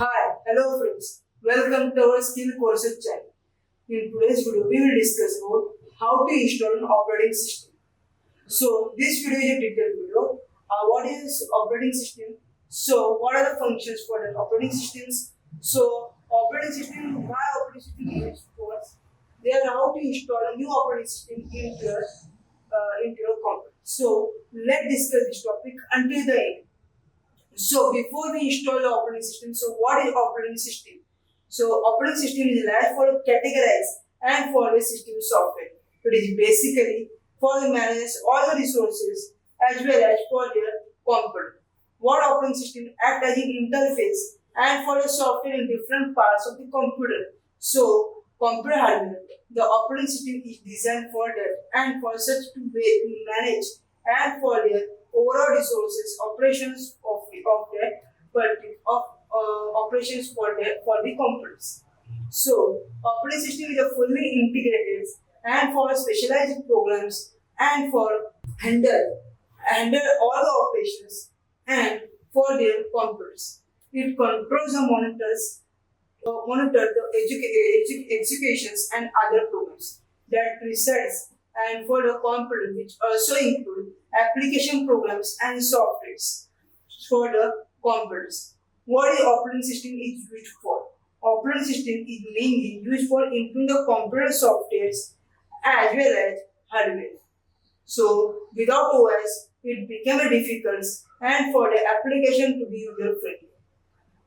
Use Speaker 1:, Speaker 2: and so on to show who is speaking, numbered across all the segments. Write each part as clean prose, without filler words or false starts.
Speaker 1: Hi, hello friends. Welcome to our skill courses channel. In today's video, we will discuss about how to install an operating system. So this video is a detailed video. What is operating system? So what are the functions for the operating systems? So operating system, why operating system is for? They are how to install a new operating system into your computer. So let's discuss this topic until the end. So before we install the operating system, so what is operating system? So operating system is used for categorize and for the system software. It is basically for the manage all the resources as well as for their computer. What operating system act as an interface and for the software in different parts of the computer. So computer hardware, the operating system is designed for that and for such to way to manage and for their overall resources operations of that operations for the computers. So operating system is a fully integrated and for specialized programs and for handle all the operations and for their computers. It controls and monitor the executions and other programs that resides and for the computer, which also include application programs and softwares for the computers. What the operating system is used for? Operating system is mainly used for improving the computer softwares as well as hardware. So without OS, it became a difficult and for the application to be user friendly.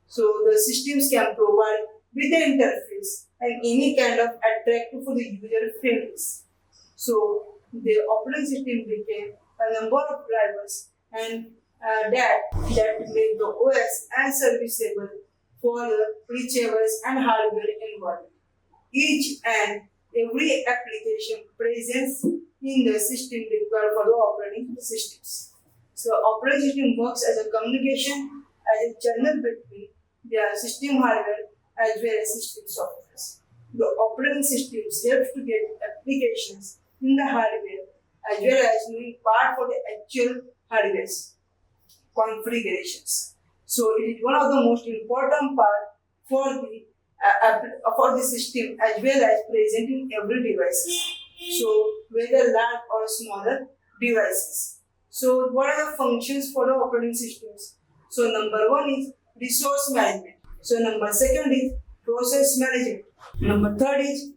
Speaker 1: So the systems can provide with the interface and any kind of attractive for the user friendliness. So the operating system became a number of drivers and that make the OS and serviceable for the retrievers and hardware environment. Each and every application present in the system required for the operating systems. So operating system works as a communication as a channel between the system hardware as well as system software. The operating systems helps to get applications in the hardware as well as knowing part for the actual hardware configurations. So it is one of the most important part for the system as well as present in every device. So whether large or smaller devices. So what are the functions for the operating systems? So number one is resource management. So number second is process management. Number third is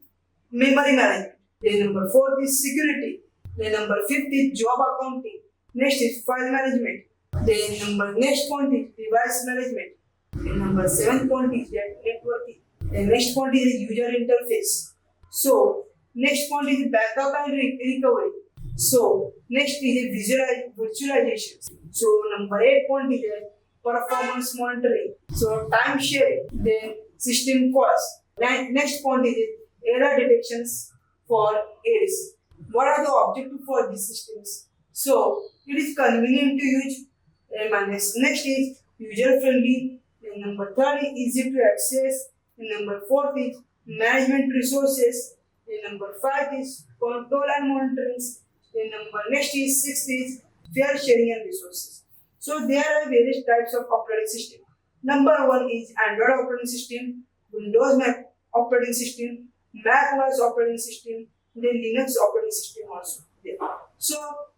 Speaker 1: memory management. Then number fourth is security. Then number fifth is job accounting. Next is file management. Then next point is device management. Then number seventh point is networking. Then next point is user interface. So next point is backup and recovery. So next is virtualization. So number 8 point is performance monitoring. So time sharing. Then system cost. Next point is error detections for errors. What are the objectives for these systems? So it is convenient to use. Next is user friendly. Then number third is easy to access. Then number fourth is management resources. Then number five is control and monitoring. Then next is sixth is fair sharing and resources. So there are various types of operating system. Number one is Android operating system, Windows Mac operating system, Mac OS operating system, then Linux operating system also there. So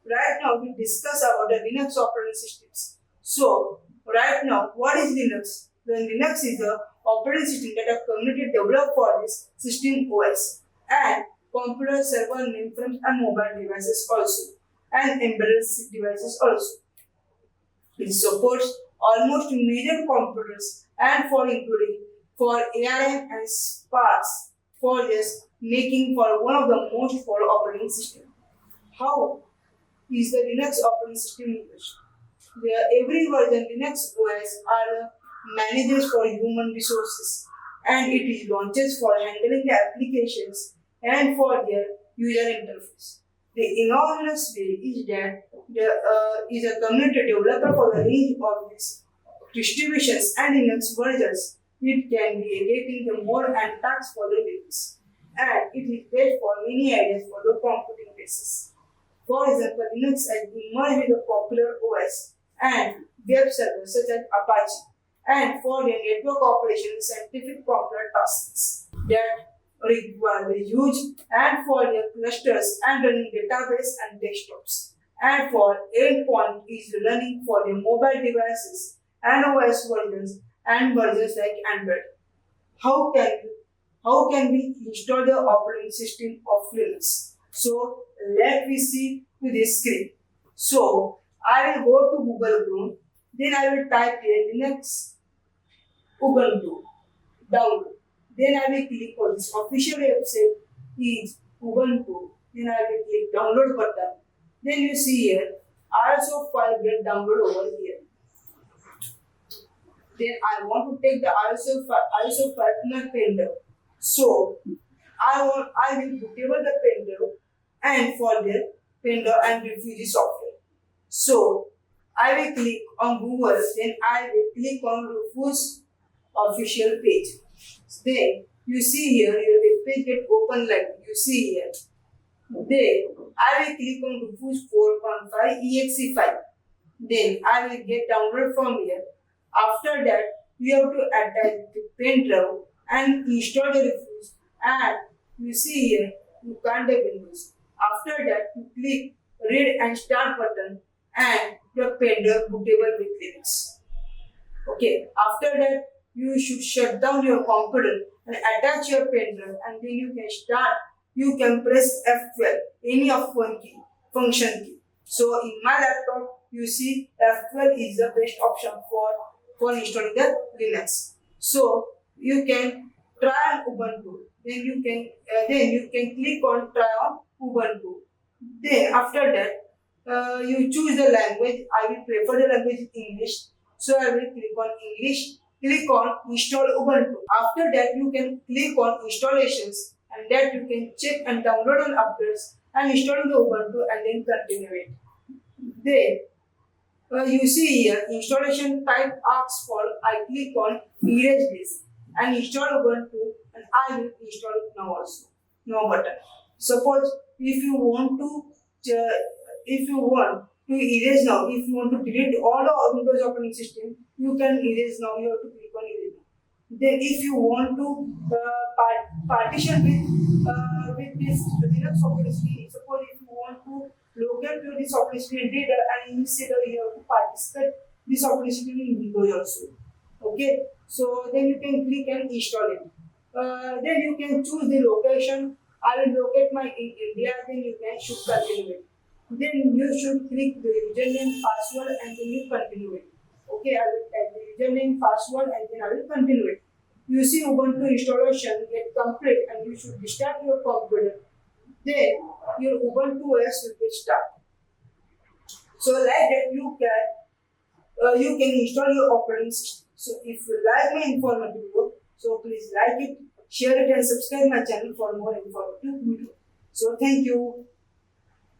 Speaker 1: right now we discuss about the Linux operating systems. So right now, what is Linux? Then Linux is the operating system that a community developed for this system OS and computer server mainframes and mobile devices also and embedded devices also. It supports almost major computers and for including for ARM and Sparks for this making for one of the most for operating system. How is the Linux operating system used? Every version Linux OS are managers for human resources and it is launches for handling the applications and for their user interface. The enormous way is that is a community developer for the range of these distributions and Linux versions. It can be getting the more and tasks for the business and it is based for many ideas for the computing basis. For example, Linux has emerged with a popular OS and web servers such as Apache and for a network operation scientific complex tasks that require the huge and for your clusters and running database and desktops. And for endpoint is running for the mobile devices and OS versions and versions like Android. How can we install the operating system of Linux? So let me see to this screen. So I will go to Google Chrome, then I will type here Linux Ubuntu download. Then I will click on this official website is Ubuntu. Then I will click download button. Then you see here ISO file get download over here. Then I want to take the ISO file to my pen drive. So I will bootable the pen drive and for the pen drive and refugee software. So I will click on Google, then I will click on Refuge official page. Then you see here your web page get open like you see here. Then I will click on Refuge 4.5 exe file. Then I will get download from here. After that, you have to attach the pen drive and install the Refuge. And you see here, you can't have Windows. After that, you click read and start button and your pen drive bootable with Linux. Okay, after that, you should shut down your computer and attach your pen drive and then you can start. You can press F12, any of one key, function key. So in my laptop, you see F12 is the best option for installing the Linux. So you can try on Ubuntu. Then you can click on try on Ubuntu. Then after that, you choose the language. I will prefer the language English. So I will click on English. Click on install Ubuntu. After that, you can click on installations and that you can check and download on updates and install the Ubuntu and then continue it. Then you see here installation type asks for I click on erase this and install Ubuntu and I will install it now also. No button. Suppose if you want to erase now, if you want to delete all the Windows operating system, you can erase now. You have to click on erase now. Then if you want to partition with this Linux operating system, suppose if you want to locate to this operating system data and instead you have to participate this operating system in Windows also. Okay, so then you can click and install it. Then you can choose the location. I will locate my in India. Then you can should continue it. Then you should click the username, password, and then you continue it. Okay, I will type the username, password, and then I will continue it. You see Ubuntu installation get complete, and you should restart your computer. Then your Ubuntu OS will get started. So like that you can install your operating system. So if you like my informative video, so please like it, share it, and subscribe my channel for more informative video. So thank you.